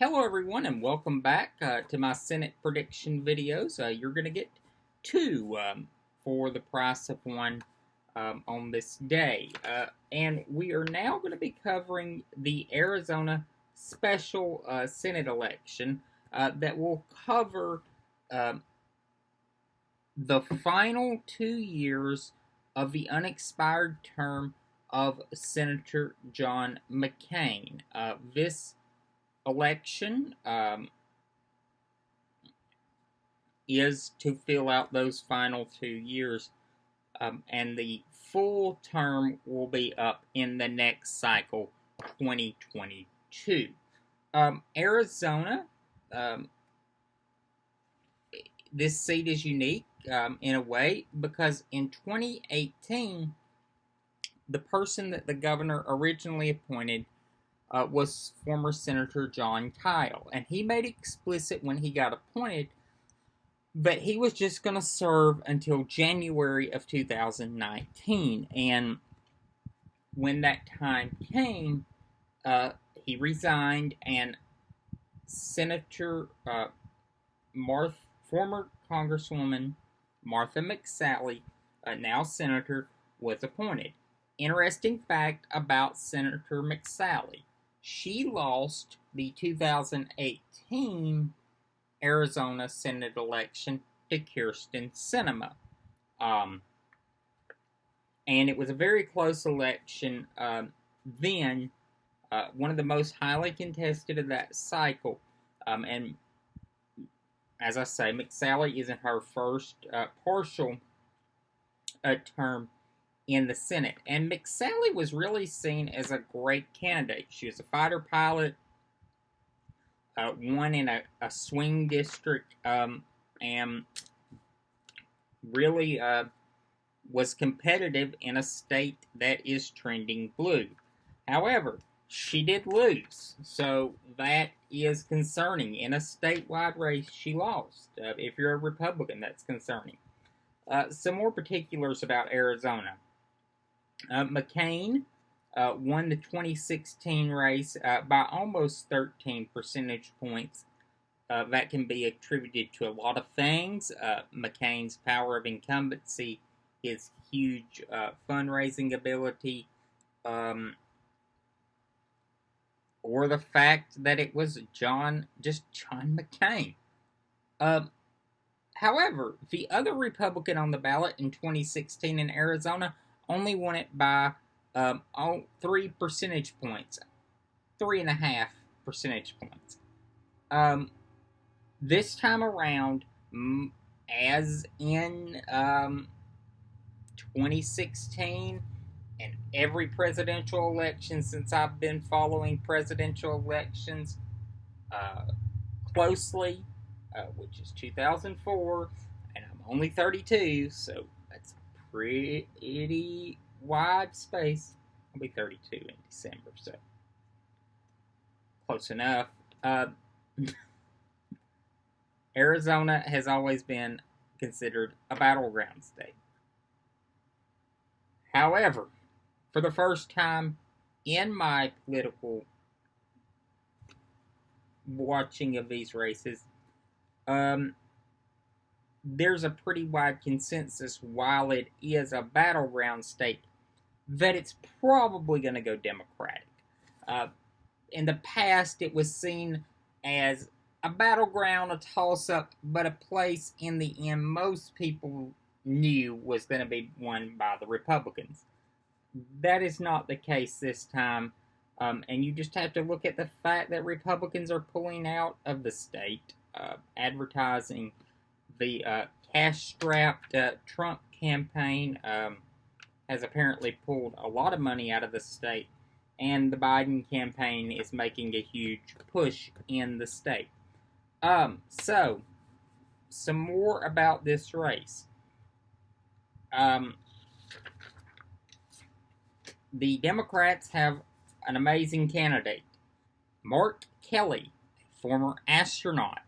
Hello everyone and welcome back to my Senate prediction videos. You're going to get two for the price of one on this day. And we are now going to be covering the Arizona special Senate election that will cover the final 2 years of the unexpired term of Senator John McCain. This election is to fill out those final 2 years, and the full term will be up in the next cycle, 2022. Arizona, this seat is unique in a way because in 2018, the person that the governor originally appointed was former Senator Jon Kyl. And he made explicit when he got appointed that he was just going to serve until January of 2019. And when that time came, he resigned, and former Congresswoman Martha McSally, now Senator, was appointed. Interesting fact about Senator McSally. She lost the 2018 Arizona Senate election to Kyrsten Sinema. And it was a very close election then, one of the most highly contested of that cycle. And as I say, McSally is in her first partial term in the Senate. And McSally was really seen as a great candidate. She was a fighter pilot, won in a swing district, and really was competitive in a state that is trending blue. However, she did lose, so that is concerning. In a statewide race, she lost. If you're a Republican, that's concerning. Some more particulars about Arizona. McCain won the 2016 race by almost 13 percentage points. That can be attributed to a lot of things. McCain's power of incumbency, his huge fundraising ability, or the fact that it was John McCain. However, the other Republican on the ballot in 2016 in Arizona only won it by 3 percentage points, 3.5 percentage points. This time around, as in 2016 and every presidential election since I've been following presidential elections closely, which is 2004, and I'm only 32, so that's pretty wide space. I'll be 32 in December, so close enough. Arizona has always been considered a battleground state. However, for the first time in my political watching of these races, there's a pretty wide consensus, while it is a battleground state, that it's probably going to go Democratic. In the past, it was seen as a battleground, a toss-up, but a place in the end most people knew was going to be won by the Republicans. That is not the case this time, and you just have to look at the fact that Republicans are pulling out of the state, advertising. The cash-strapped Trump campaign has apparently pulled a lot of money out of the state, and the Biden campaign is making a huge push in the state. So, some more about this race. The Democrats have an amazing candidate, Mark Kelly, former astronaut.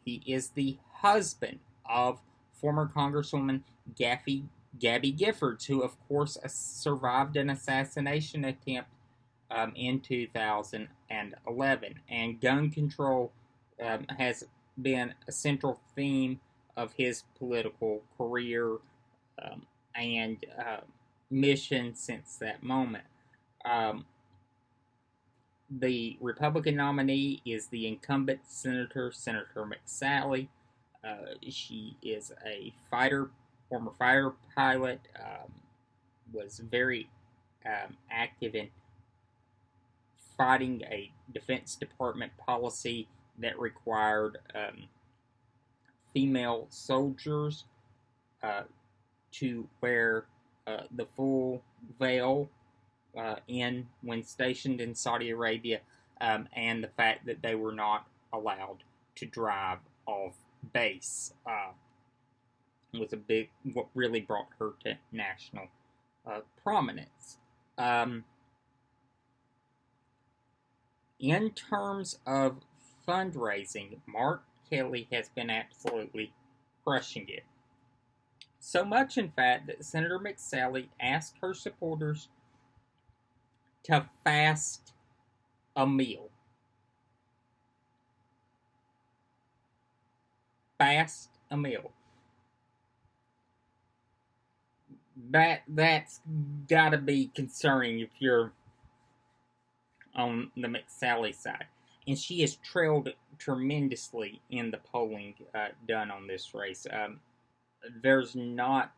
He is the husband of former Congresswoman Gabby Giffords, who, of course, survived an assassination attempt in 2011. And gun control has been a central theme of his political career and mission since that moment. Um, the Republican nominee is the incumbent Senator McSally. She is a former fighter pilot, was very active in fighting a Defense Department policy that required female soldiers to wear the full veil when stationed in Saudi Arabia, and the fact that they were not allowed to drive off base was what really brought her to national prominence. In terms of fundraising, Mark Kelly has been absolutely crushing it. So much, in fact, that Senator McSally asked her supporters to fast a meal. Fast a meal. That's gotta be concerning if you're on the McSally side. And she has trailed tremendously in the polling done on this race. There's not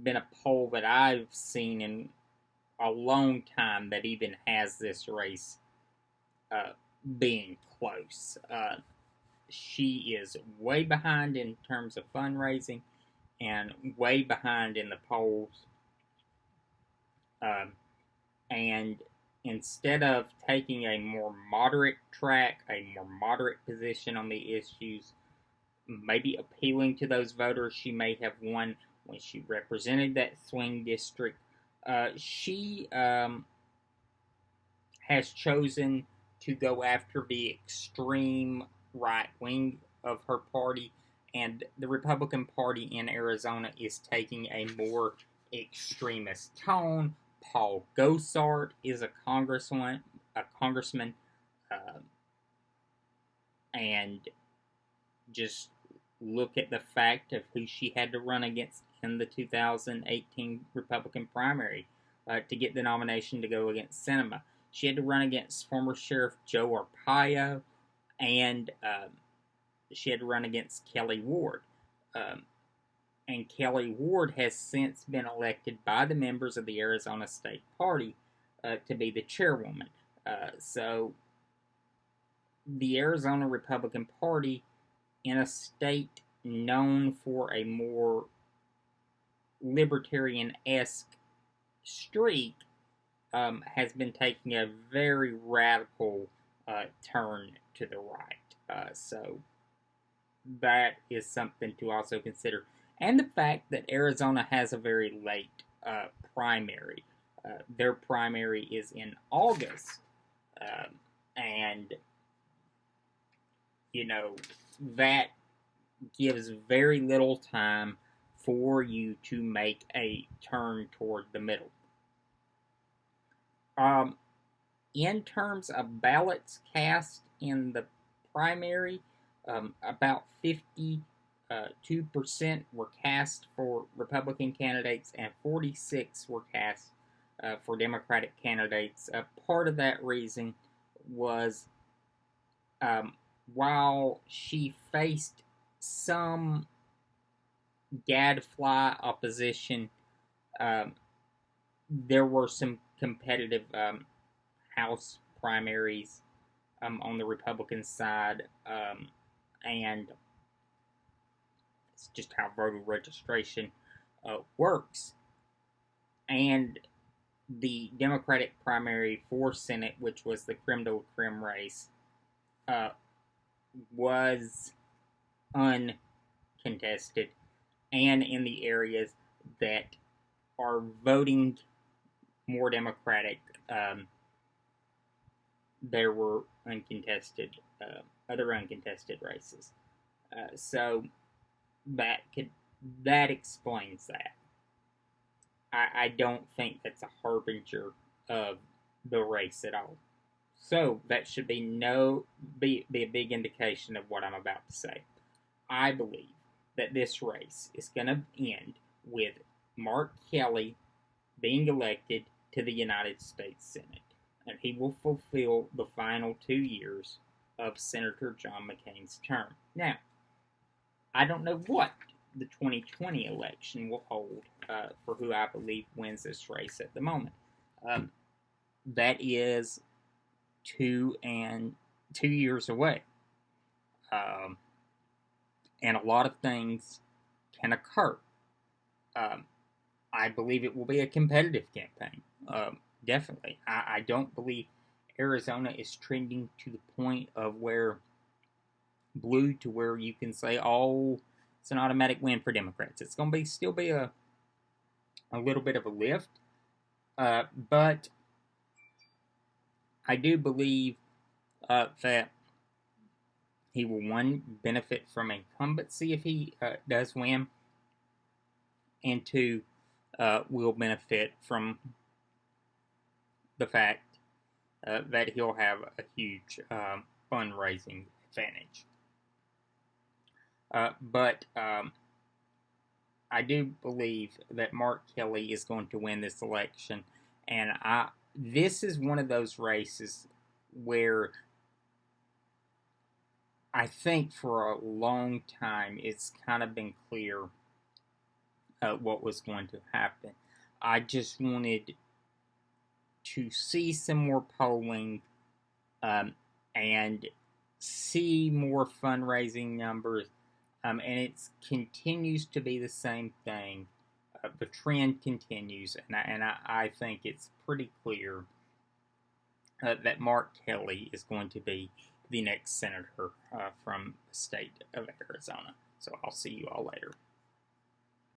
been a poll that I've seen in a long time that even has this race being close. She is way behind in terms of fundraising and way behind in the polls. And instead of taking a more moderate track, a more moderate position on the issues, maybe appealing to those voters she may have won when she represented that swing district, she has chosen to go after the extreme right wing of her party, and the Republican Party in Arizona is taking a more extremist tone. Paul Gosar is a congressman, and just look at the fact of who she had to run against in the 2018 Republican primary to get the nomination to go against Sinema. She had to run against former Sheriff Joe Arpaio, and she had to run against Kelli Ward. And Kelli Ward has since been elected by the members of the Arizona State Party to be the chairwoman. So the Arizona Republican Party, in a state known for a more libertarian-esque streak, has been taking a very radical turn to the right. So that is something to also consider. And the fact that Arizona has a very late primary. Their primary is in August. And, that gives very little time for you to make a turn toward the middle. In terms of ballots cast in the primary, about 52% were cast for Republican candidates and 46% were cast for Democratic candidates. Part of that reason was while she faced some gadfly opposition, there were some competitive House primaries on the Republican side, and it's just how voter registration works. And the Democratic primary for Senate, which was the creme de la creme race, was uncontested, and in the areas that are voting more Democratic, there were other uncontested races. So that explains that. I don't think that's a harbinger of the race at all. So that should be a big indication of what I'm about to say. I believe that this race is going to end with Mark Kelly being elected to the United States Senate, and he will fulfill the final 2 years of Senator John McCain's term. Now, I don't know what the 2020 election will hold for who I believe wins this race at the moment. Um, that is 2 years away, um, and a lot of things can occur. Um, I believe it will be a competitive campaign. Definitely, I don't believe Arizona is trending to the point of where blue to where you can say, oh, it's an automatic win for Democrats. It's going to be still be a little bit of a lift, but I do believe that he will, one, benefit from incumbency if he does win, and two, will benefit from the fact that he'll have a huge fundraising advantage. But I do believe that Mark Kelly is going to win this election, and this is one of those races where I think for a long time it's kind of been clear what was going to happen. I just wanted to see some more polling and see more fundraising numbers, and it continues to be the same thing. The trend continues, and I think it's pretty clear that Mark Kelly is going to be the next senator from the state of Arizona. So I'll see you all later.